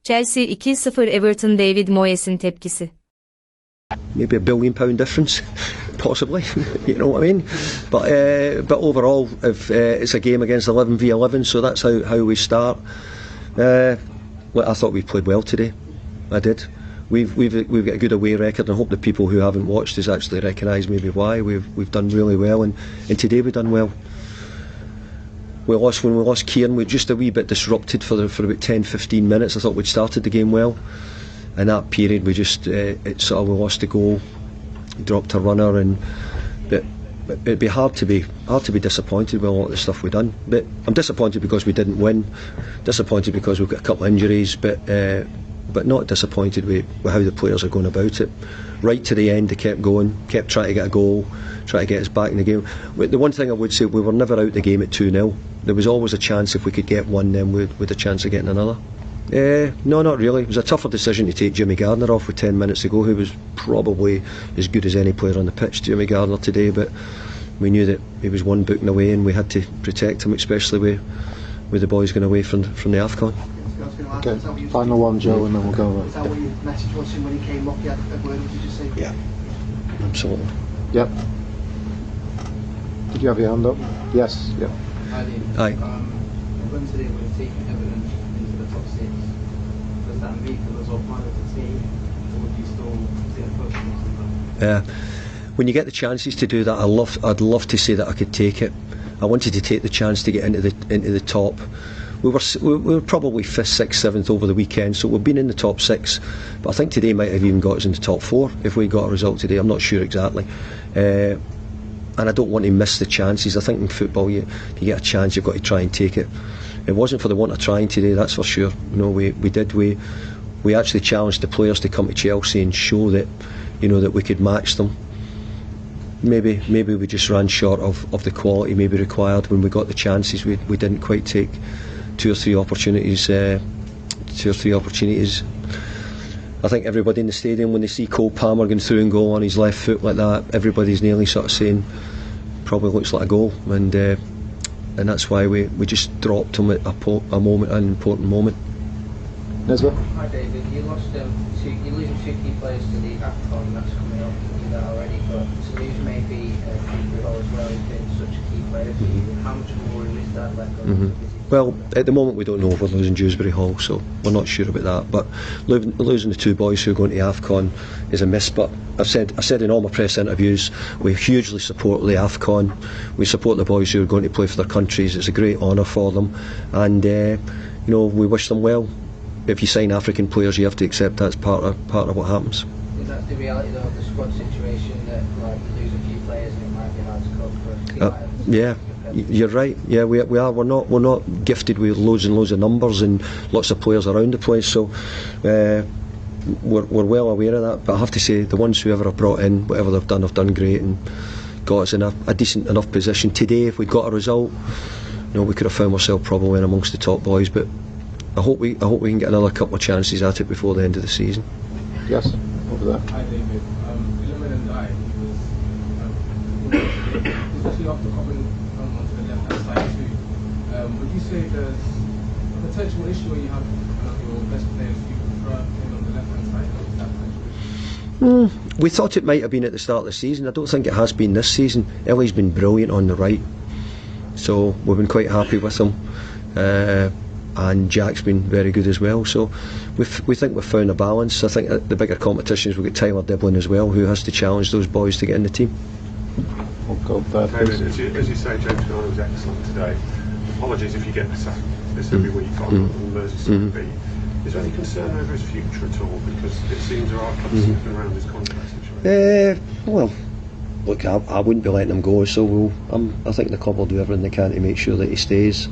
Chelsea 2-0 Everton David Moyes'in tepkisi. Maybe £1 billion difference, possibly. You know what I mean? But overall, if it's a game against 11 v 11, so that's how we start. I thought we played well today. I did. We've got a good away record, and I hope the people who haven't watched us actually recognise maybe why we've done really well, and today we've done well. When we lost Kieran, we were just a wee bit disrupted for about 10-15 minutes. I thought we'd started the game well. In that period, we just we lost the goal, dropped a runner, but it'd be hard to be disappointed with all the stuff we've done. But I'm disappointed because we didn't win. Disappointed because we've got a couple of injuries, but not disappointed with how the players are going about it. Right to the end, they kept going, kept trying to get a goal, trying to get us back in the game. The one thing I would say, we were never out the game at 2-0. There was always a chance if we could get one, then we'd a chance of getting another. No, not really. It was a tougher decision to take Jimmy Gardner off with 10 minutes to go, who was probably as good as any player on the pitch, Jimmy Gardner, today, but we knew that he was one booking away and we had to protect him, especially with the boys going away from the AFCON. Okay, final one, Joe, and then we'll go. Is that what your message was when he came up? You had a word, did you say? Yeah, absolutely. Yep. Did you have your hand up? Yes, yep. Aye. Wednesday we're taking Everton into the top 6. Does that make us all part of the team, or would you still see a push? When you get the chances to do that, I'd love to say that I could take it. I wanted to take the chance to get into the top. We were probably 5th, 6th, 7th over the weekend, so we've been in the top 6. But I think today might have even got us in the top 4 if we got a result today. I'm not sure exactly. And I don't want to miss the chances. I think in football, you get a chance, you've got to try and take it. It wasn't for the want of trying today, that's for sure. You know, we actually challenged the players to come to Chelsea and show that, you know, that we could match them. Maybe we just ran short of the quality maybe required when we got the chances. We didn't quite take two or three opportunities. I think everybody in the stadium, when they see Cole Palmer going through and goal on his left foot like that, everybody's nearly sort of saying, probably looks like a goal, and that's why we just dropped him at an important moment. Nesbitt? Hi David, you're losing 2 key players to the AFCON, that's coming up, you know that already, but to lose maybe Pratiği as well, he's been such a key player for you. How much more is that like on? Well, at the moment we don't know if we're losing Dewsbury Hall, so we're not sure about that. But losing the 2 boys who are going to AFCON is a miss. But I said in all my press interviews, we hugely support the AFCON. We support the boys who are going to play for their countries. It's a great honour for them, and you know, we wish them well. If you sign African players, you have to accept that's part of what happens. Is that the reality though of the squad situation, that like you lose a few players and it might be hard to cope for a team like this? Yeah. You're right. Yeah, we are. We're not gifted with loads and loads of numbers and lots of players around the place. So we're well aware of that. But I have to say, the ones whoever have brought in, whatever they've done great and got us in a decent enough position. Today, if we'd got a result, you know, we could have found ourselves probably in amongst the top boys. But I hope we can get another couple of chances at it before the end of the season. Yes, over there. Hi David. And dair, especially after coming onto the left-hand side too, would you say there's a potential issue where you have one of your best players you prefer in on the left-hand side? Is that potential issue? We thought it might have been at the start of the season. I don't think it has been this season. Ellie's been brilliant on the right, so we've been quite happy with him. And Jack's been very good as well, so we think we've found a balance. I think at the bigger competitions we've got Tyler Diblin as well, who has to challenge those boys to get in the team. We'll go there, please. As you say, James Garner was excellent today. Apologies if you get this every week on Merseyside B. Is there any concern over his future at all? Because it seems there are clubs sniffing around his contract situation. Well, look, I wouldn't be letting him go, so I think the club will do everything they can to make sure that he stays.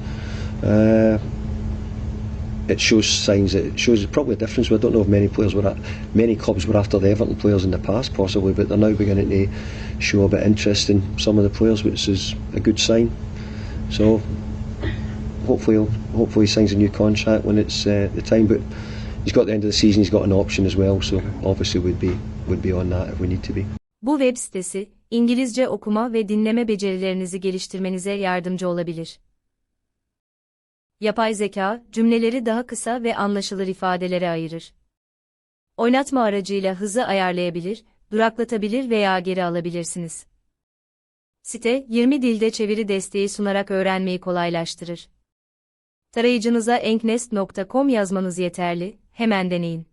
It shows signs. It shows probably a difference. I don't know if many clubs were after the Everton players in the past, possibly, but they're now beginning to show a bit of interest in some of the players, which is a good sign. So hopefully he signs a new contract when it's the time. But he's got the end of the season. He's got an option as well. So obviously we'd be on that if we need to be. Bu web sitesi, İngilizce okuma ve dinleme becerilerinizi geliştirmenize yardımcı olabilir. Yapay zeka, cümleleri daha kısa ve anlaşılır ifadelere ayırır. Oynatma aracıyla hızı ayarlayabilir, duraklatabilir veya geri alabilirsiniz. Site, 20 dilde çeviri desteği sunarak öğrenmeyi kolaylaştırır. Tarayıcınıza enknest.com yazmanız yeterli, hemen deneyin.